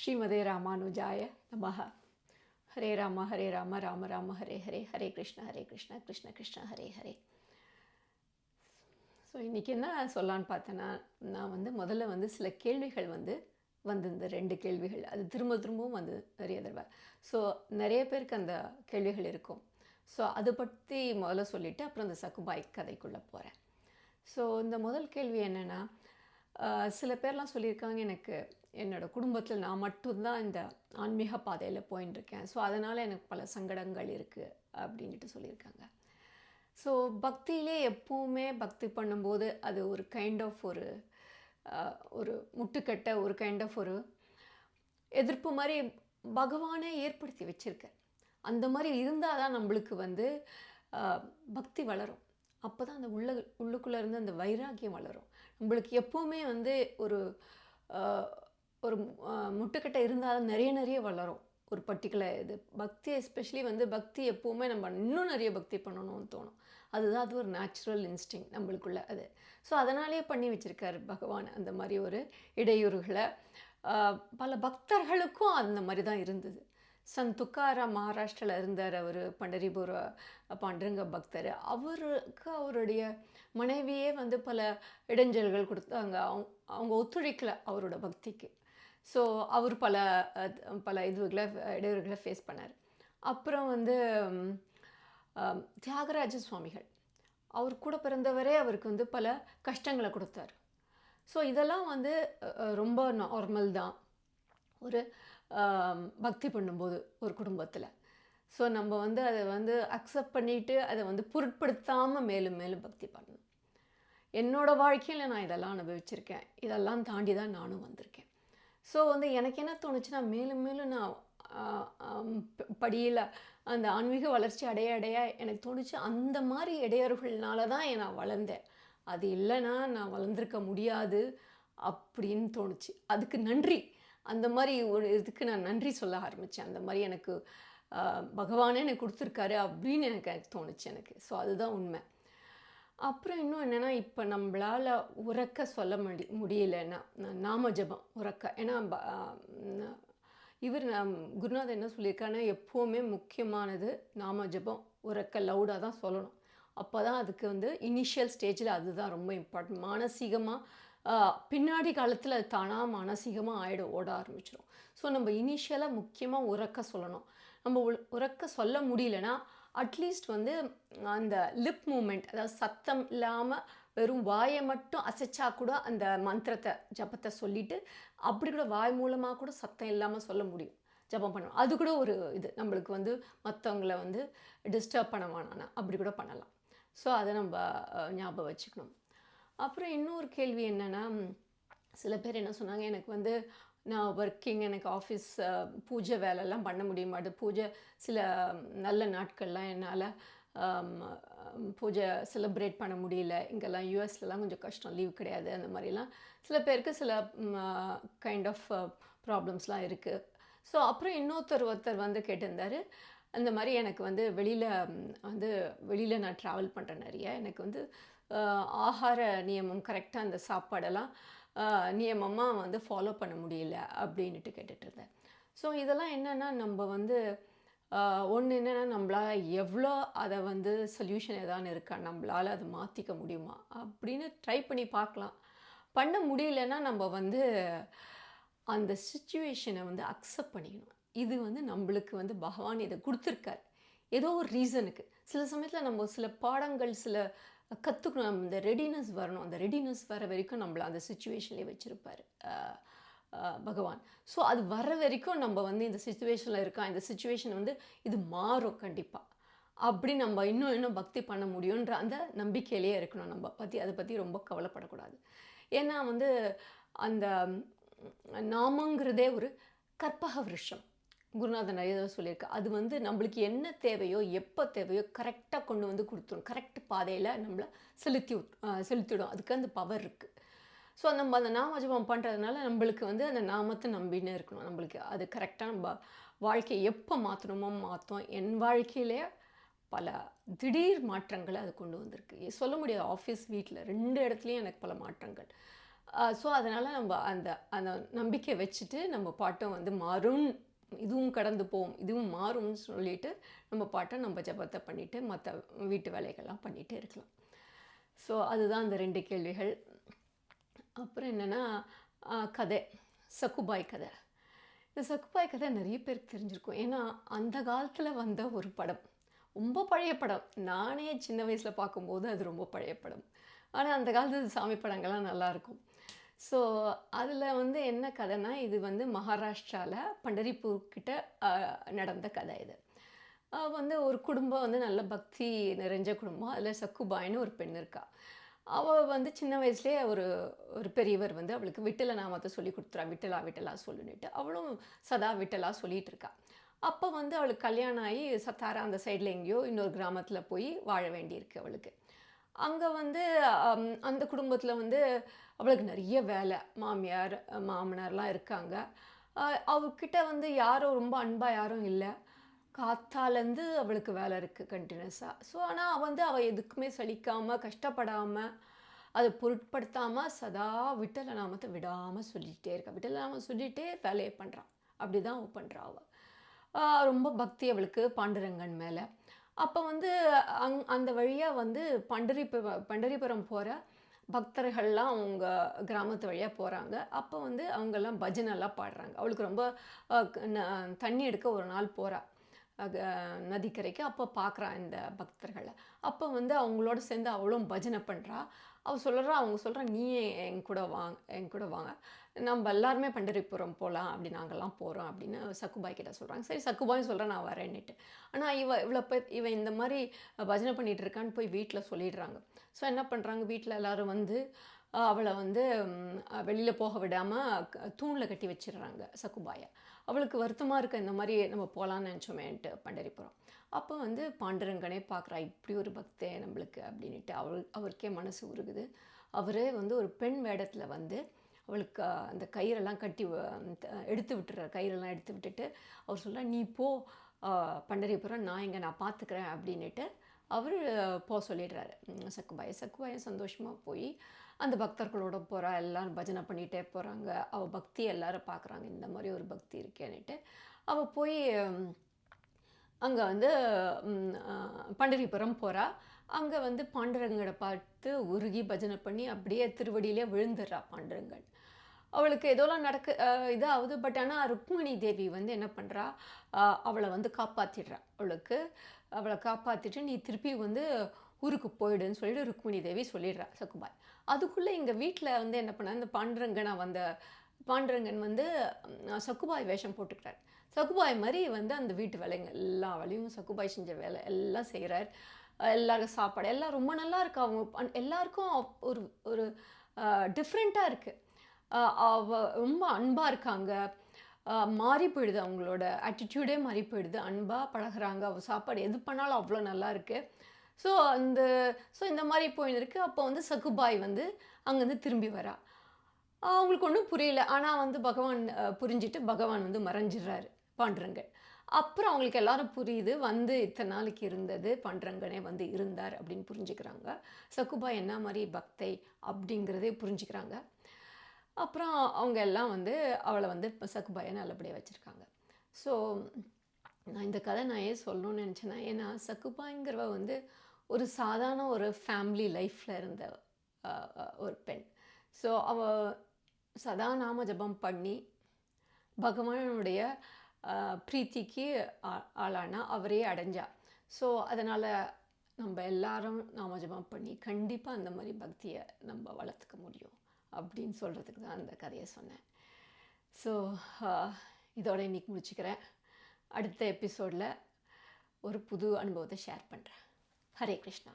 ஸ்ரீமதே ராமானுஜாய நமஹ. ஹரே ராம ராம ராம ஹரே ஹரே, ஹரே கிருஷ்ண கிருஷ்ண கிருஷ்ண ஹரே ஹரே. ஸோ இன்றைக்கி என்ன சொல்லான்னு பார்த்தேன்னா, நான் முதல்ல சில கேள்விகள் இந்த 2 கேள்விகள் அது திரும்பவும் நிறைய தடவை. ஸோ நிறைய பேருக்கு அந்த கேள்விகள் இருக்கும். ஸோ அதை பற்றி முதல்ல சொல்லிவிட்டு அப்புறம் அந்த சக்குபாய் கதைக்குள்ளே போகிறேன். ஸோ இந்த முதல் கேள்வி என்னென்னா, சில பேர்லாம் சொல்லியிருக்காங்க, எனக்கு என்னோடய குடும்பத்தில் நான் மட்டும்தான் இந்த ஆன்மீக பாதையில் போயின்ட்டுருக்கேன், ஸோ அதனால் எனக்கு பல சங்கடங்கள் இருக்குது அப்படின்ட்டு சொல்லியிருக்காங்க. ஸோ பக்தியிலே எப்போவுமே பக்தி பண்ணும்போது அது ஒரு கைண்ட் ஆஃப் ஒரு முட்டுக்கட்டை, ஒரு கைண்ட் ஆஃப் ஒரு எதிர்ப்பு மாதிரி பகவானே ஏற்படுத்தி வச்சுருக்கார். அந்த மாதிரி இருந்தால் தான் நம்மளுக்கு பக்தி வளரும். அப்போ தான் அந்த உள்ளுக்குள்ளே இருந்து அந்த வைராக்கியம் வளரும். நம்மளுக்கு எப்போவுமே ஒரு ஒரு முட்டுக்கட்டை இருந்தால் தான் நிறைய வளரும். ஒரு பர்டிகுலர் இது பக்தி, எஸ்பெஷலி பக்தி எப்போவுமே நம்ம இன்னும் நிறைய பக்தி பண்ணணும்னு தோணும். அதுதான் அது ஒரு நேச்சுரல் இன்ஸ்டிங் நம்மளுக்குள்ள அது. ஸோ அதனாலேயே பண்ணி வச்சுருக்கார் பகவான் அந்த மாதிரி ஒரு இடையூறுகளை. பல பக்தர்களுக்கும் அந்த மாதிரி தான் இருந்தது. சந்த் துக்காராம் மகாராஷ்டிராவில் இருந்தார். அவர் பண்டரிபுர பாண்டுரங்க பக்தர். அவருக்கு அவருடைய மனைவியே பல இடைஞ்சல்கள் கொடுத்தாங்க. அவங்க ஒத்துழைக்கலை அவரோட பக்திக்கு. ஸோ அவர் பல இடையூறுகளை ஃபேஸ் பண்ணார். அப்புறம் தியாகராஜ சுவாமிகள், அவர் கூட பிறந்தவரே அவருக்கு பல கஷ்டங்களை கொடுத்தார். ஸோ இதெல்லாம் ரொம்ப நார்மல் தான் ஒரு பக்தி பண்ணும்போது ஒரு குடும்பத்தில். ஸோ நம்ம அதை அக்செப்ட் பண்ணிவிட்டு அதை பொருட்படுத்தாமல் மேலும் மேலும் பக்தி பண்ணணும். என்னோடய வாழ்க்கையில் நான் இதெல்லாம் அனுபவிச்சிருக்கேன். இதெல்லாம் தாண்டி தான் நானும் வந்திருக்கேன். ஸோ எனக்கு என்ன தோணுச்சுன்னா, மேலும் மேலும் நான் படியில் அந்த ஆன்மீக வளர்ச்சி அடைய எனக்கு தோணுச்சு, அந்த மாதிரி இடையூறுகள்னால தான் நான் வளர்ந்தேன். அது இல்லைன்னா நான் வளர்ந்துருக்க முடியாது அப்படின்னு தோணுச்சு. அதுக்கு நன்றி. அந்த மாதிரி ஒரு இதுக்கு நான் நன்றி சொல்ல ஆரம்பித்தேன். அந்த மாதிரி எனக்கு பகவானே எனக்கு கொடுத்துருக்காரு அப்படின்னு எனக்கு தோணுச்சு எனக்கு. ஸோ அதுதான் உண்மை. அப்புறம் இன்னும் என்னென்னா, இப்போ நம்மளால் உறக்க சொல்ல முடியலைன்னா நாம ஜபம் உறக்க. ஏன்னா குருநாதர் என்ன சொல்லியிருக்காருன்னா, எப்போவுமே முக்கியமானது நாம ஜபம் உறக்க லவுடாக தான் சொல்லணும். அப்போ தான் அதுக்கு இனிஷியல் ஸ்டேஜில் அதுதான் ரொம்ப இம்பார்ட்டன்ட். மானசீகமாக பின்னாடி காலத்தில் அது தானாக மானசீகமாக ஓட ஆரம்பிச்சிடும். ஸோ நம்ம இனிஷியலாக முக்கியமாக உறக்க சொல்லணும். நம்ம உறக்க சொல்ல முடியலன்னா அட்லீஸ்ட் அந்த லிப் மூமெண்ட், அதாவது சத்தம் இல்லாமல் வெறும் வாயை மட்டும் அசைச்சா கூட அந்த மந்திரத்தை ஜபத்தை சொல்லிவிட்டு அப்படி கூட வாய் மூலமாக கூட சத்தம் இல்லாமல் சொல்ல முடியும், ஜபம் பண்ணணும். அது கூட ஒரு இது நம்மளுக்கு மற்றவங்கள டிஸ்டர்ப் பண்ண வேணாம், அப்படி கூட பண்ணலாம். ஸோ அதை நம்ம ஞாபகம் வச்சுக்கணும். அப்புறம் இன்னொரு கேள்வி என்னென்னா, சில பேர் என்ன சொன்னாங்க, எனக்கு நான் ஒர்க்கிங், எனக்கு ஆஃபீஸ் பூஜை வேலைலாம் பண்ண முடிய மாட்டேது. பூஜை சில நல்ல நாட்கள்லாம் என்னால் பூஜை செலிப்ரேட் பண்ண முடியல. இங்கெல்லாம் யூஎஸ்லலாம் கொஞ்சம் கஷ்டம், லீவ் கிடையாது. அந்த மாதிரிலாம் சில பேருக்கு சில கைண்ட் ஆஃப் ப்ராப்ளம்ஸ்லாம் இருக்குது. ஸோ அப்புறம் ஒருத்தர் கேட்டிருந்தார், அந்த மாதிரி எனக்கு வெளியில் நான் ட்ராவல் பண்ணுறேன் நிறைய. எனக்கு ஆகார நியமம் கரெக்டாக அந்த சாப்பாடெல்லாம் நியமமாக ஃபாலோ பண்ண முடியல அப்படின்ட்டு கேட்டுட்ருந்தேன். ஸோ இதெல்லாம் என்னென்னா, நம்ம ஒன்று என்னென்னா, நம்மளால் எவ்வளோ அதை சொல்யூஷன் எதான்னு இருக்கா, நம்மளால் அதை மாற்றிக்க முடியுமா அப்படின்னு ட்ரை பண்ணி பார்க்கலாம். பண்ண முடியலன்னா நம்ம அந்த சுச்சுவேஷனை அக்செப்ட் பண்ணிக்கணும். இது நம்மளுக்கு பகவான் இதை கொடுத்துருக்கார் ஏதோ ஒரு ரீசனுக்கு. சில சமயத்தில் நம்ம சில பாடங்கள் சில கற்றுக்கணும், இந்த ரெடினஸ் வரணும். அந்த ரெடினஸ் வர வரைக்கும் நம்மளை அந்த சுச்சுவேஷன்லேயே வச்சுருப்பார் பகவான். ஸோ அது வர வரைக்கும் நம்ம இந்த சுச்சுவேஷனில் இருக்கா, இந்த சுச்சுவேஷன் இது மாறும் கண்டிப்பாக, அப்படி நம்ம இன்னும் பக்தி பண்ண முடியுன்ற அந்த நம்பிக்கையிலே இருக்கணும். நம்ம அதை பற்றி ரொம்ப கவலைப்படக்கூடாது. ஏன்னா அந்த நாமங்கிறதே ஒரு கற்பக விருஷம். குருநாதர் நிறைய தடவை சொல்லியிருக்கு. அது நம்மளுக்கு என்ன தேவையோ எப்போ தேவையோ கரெக்டாக கொண்டு கொடுத்துரும். கரெக்ட் பாதையில் நம்மளை செலுத்திவிடும். அதுக்கு அந்த பவர் இருக்குது. ஸோ நம்ம அந்த நாம ஜபம் பண்ணுறதுனால நம்மளுக்கு அந்த நாமத்தை நம்பின்னு இருக்கணும். நம்மளுக்கு அது கரெக்டாக நம்ம வாழ்க்கையை எப்போ மாற்றணுமோ மாற்றும். என் வாழ்க்கையிலே பல திடீர் மாற்றங்களை அது கொண்டு வந்திருக்கு. சொல்ல முடியாது. ஆஃபீஸ், வீட்டில் 2 இடத்துலையும் எனக்கு பல மாற்றங்கள். ஸோ அதனால் நம்ம அந்த அந்த நம்பிக்கை வச்சுட்டு நம்ம பாட்டம் வந்து மாறும், இதுவும் கடந்து போகும், இதுவும் மாறும்னு சொல்லிட்டு நம்ம பாட்டம் நம்ம ஜபத்தை பண்ணிவிட்டு மற்ற வீட்டு வேலைகள்லாம் பண்ணிகிட்டே இருக்கலாம். ஸோ அதுதான் அந்த 2 கேள்விகள். அப்புறம் என்னென்னா கதை, சக்குபாய் கதை. இந்த சக்குபாய் கதை நிறைய பேருக்கு தெரிஞ்சிருக்கும். ஏன்னா அந்த காலத்தில் வந்த ஒரு படம், ரொம்ப பழைய படம். நானே சின்ன வயசில் பார்க்கும்போது அது ரொம்ப பழைய படம். ஆனால் அந்த காலத்து சாமி படங்கள்லாம் நல்லாயிருக்கும். ஸோ அதில் வந்து என்ன கதைன்னா, இது வந்து மகாராஷ்டிராவில் பண்டரிப்பூர் கிட்ட நடந்த கதை இது. வந்து ஒரு குடும்பம் வந்து நல்ல பக்தி நிறைஞ்ச குடும்பம். அதில் சக்குபாய்னு ஒரு பெண் இருக்கா. அவள் வந்து சின்ன வயசுலேயே ஒரு ஒரு பெரியவர் வந்து அவளுக்கு விட்டல நாமத்தை சொல்லி கொடுத்துறா. விட்டலா விட்டலா சொல்லுன்னுட்டு அவளும் சதா விட்டலா சொல்லிகிட்டு இருக்கா. அப்போ வந்து அவளுக்கு கல்யாணம் ஆகி சத்தாரா அந்த சைடில் எங்கேயோ இன்னொரு கிராமத்தில் போய் வாழ வேண்டியிருக்கு அவளுக்கு. அங்கே வந்து அந்த குடும்பத்தில் வந்து அவளுக்கு நிறைய வேலை, மாமியார் மாமனார்லாம் இருக்காங்க. அவகிட்ட வந்து யாரும் ரொம்ப அன்பாக யாரும் இல்லை. காத்தாலேருந்து அவளுக்கு வேலை இருக்குது கண்டினியூஸாக. ஸோ ஆனால் அவள் எதுக்குமே சலிக்காமல் கஷ்டப்படாமல் அதை பொருட்படுத்தாமல் சதா விட்டல நாமத்தை விடாமல் சொல்லிகிட்டே இருக்கா. விட்டல நாமம் சொல்லிகிட்டே வேலையை பண்ணுறான். அப்படி தான் அவள் பண்ணுறா. அவள் ரொம்ப பக்தி அவளுக்கு பாண்டுரங்கன் மேலே. அப்போ வந்து அந்த வழியாக வந்து பண்டரிபுரம் போகிற பக்தர்கள்லாம் அவங்க கிராமத்து வழியாக போகிறாங்க. அப்போ வந்து அவங்கெல்லாம் பஜனைலாம் பாடுறாங்க. அவளுக்கு ரொம்ப தண்ணி எடுக்க ஒரு நாள் போகிறா நதிக்கரைக்கு. அப்போ பார்க்குறா இந்த பக்தர்களை. அப்போ வந்து அவங்களோட சேர்ந்து அவளும் பஜனை பண்ணுறா. அவள் சொல்கிறா, அவங்க சொல்கிறா, நீ என் கூட வாங்க, நம்ம எல்லாருமே பண்டரிபுரம் போகலாம், அப்படி நாங்கள்லாம் போகிறோம் அப்படின்னு சக்குபாய் கிட்ட சொல்கிறாங்க. சரி, சக்குபாயும் சொல்கிறேன் நான் வரேன்னுட்டு. ஆனால் இவன் இந்த மாதிரி பஜனை பண்ணிகிட்டு இருக்கான்னு போய் வீட்டில் சொல்லிடுறாங்க. ஸோ என்ன பண்ணுறாங்க, வீட்டில் எல்லோரும் வந்து அவளை வந்து வெளியில் போக விடாமல் தூணில் கட்டி வச்சிடுறாங்க சக்குபாயை. அவளுக்கு வருத்தமாக இருக்க, இந்த மாதிரி நம்ம போகலான்னு நினச்சோமேன்ட்டு பண்டரிபுரம். அப்போ வந்து பாண்டுரங்கனே பார்க்குறா, இப்படி ஒரு பக்தே நம்மளுக்கு அப்படின்ட்டு அவருக்கே மனசு உருகுது. அவரே வந்து ஒரு பெண் வேடத்தில் வந்து அவளுக்கு அந்த கயிறெல்லாம் கட்டி எடுத்து விட்டுறார். கயிறெல்லாம் எடுத்து விட்டுட்டு அவர் சொல்ல, நீ போ பண்டரிபுரம், நான் பார்த்துக்கிறேன் அப்படின்ட்டு அவர் போக சொல்லிடுறாரு சக்குபாயை சந்தோஷமாக போய் அந்த பக்தர்களோட போகிறா. எல்லோரும் பஜனை பண்ணிகிட்டே போகிறாங்க. அவள் பக்தி எல்லோரும் பார்க்குறாங்க, இந்த மாதிரி ஒரு பக்தி இருக்கேன்னுட்டு. அவள் போய் அங்கே வந்து பண்டரிபுரம் போகிறா. அங்கே வந்து பாண்டுரங்கனை பார்த்து உருகி பஜனை பண்ணி அப்படியே திருவடியிலே விழுந்துடுறா பாண்டுரங்கன். அவளுக்கு ஏதோலாம் இதாகுது. பட் ஆனால் ருக்மிணி தேவி வந்து என்ன பண்ணுறா, அவளை வந்து காப்பாற்றிடுறா. அவளை காப்பாற்றிட்டு நீ திருப்பி வந்து ஊருக்கு போயிடுன்னு சொல்லிட்டு ருக்மிணி தேவி சொல்லிடுறா சக்குபாய். அதுக்குள்ளே எங்கள் வீட்டில் வந்து என்ன பண்ணா, இந்த பாண்டுரங்கன் வந்து சக்குபாய் வேஷம் போட்டுக்கிறார். சக்குபாய் மாதிரி வந்து அந்த வீட்டு வேலைங்க எல்லா வேலையும் சக்குபாய் செஞ்ச வேலை எல்லாம் செய்கிறார். எல்லாருக்கும் சாப்பாடு எல்லாம் ரொம்ப நல்லா இருக்கு. அவங்க எல்லாருக்கும் ஒரு ஒரு டிஃப்ரெண்ட்டாக இருக்குது. ரொம்ப அன்பாக இருக்காங்க. மாறி போயிடுது, அவங்களோட ஆட்டிடியூடே மாறி போயிடுது. அன்பாக பழகுறாங்க. அவள் சாப்பாடு எது பண்ணாலும் அவ்வளோ நல்லா இருக்குது. ஸோ இந்த மாதிரி போயிருக்கு. அப்போ வந்து சக்குபாய் வந்து அங்கேருந்து திரும்பி வரா. அவங்களுக்கு ஒன்றும் புரியல. ஆனால் வந்து பகவான் புரிஞ்சிட்டு பகவான் வந்து மறைஞ்சிடுறாரு பாண்டுரங்கன். அப்புறம் அவங்களுக்கு எல்லாரும் புரியுது, வந்து இத்தனை நாளைக்கு இருந்தது பாண்டுரங்கனே வந்து இருந்தார் அப்படின்னு புரிஞ்சுக்கிறாங்க. சக்குபாய் என்ன மாதிரி பக்தை அப்படிங்கிறதே புரிஞ்சுக்கிறாங்க. அப்புறம் அவங்க எல்லாம் வந்து அவளை வந்து சக்குபாயை நல்லபடியாக வச்சுருக்காங்க. ஸோ நான் இந்த கதை நான் ஏன் சொல்லணும்னு நினச்சேன்னா, ஏன்னா சக்குபாய்ங்கிறவ வந்து ஒரு சாதாரண ஒரு ஃபேமிலி லைஃப்பில் இருந்த ஒரு பெண். ஸோ அவள் சதா நாம ஜபம் பண்ணி பகவானுடைய பிரீத்திக்கு ஆளானா அவரே அடைஞ்சா. ஸோ அதனால் நம்ம எல்லாரும் நாம ஜபம் பண்ணி கண்டிப்பாக அந்த மாதிரி பக்தியை நம்ம வளர்த்துக்க முடியும் அப்படின்னு சொல்கிறதுக்கு தான் அந்த கதையை சொன்னேன். ஸோ இதோட இன்றைக்கி முடிச்சுக்கிறேன். அடுத்த எபிசோடில் ஒரு புது அனுபவத்தை ஷேர் பண்ணுறேன். ஹரே கிருஷ்ணா.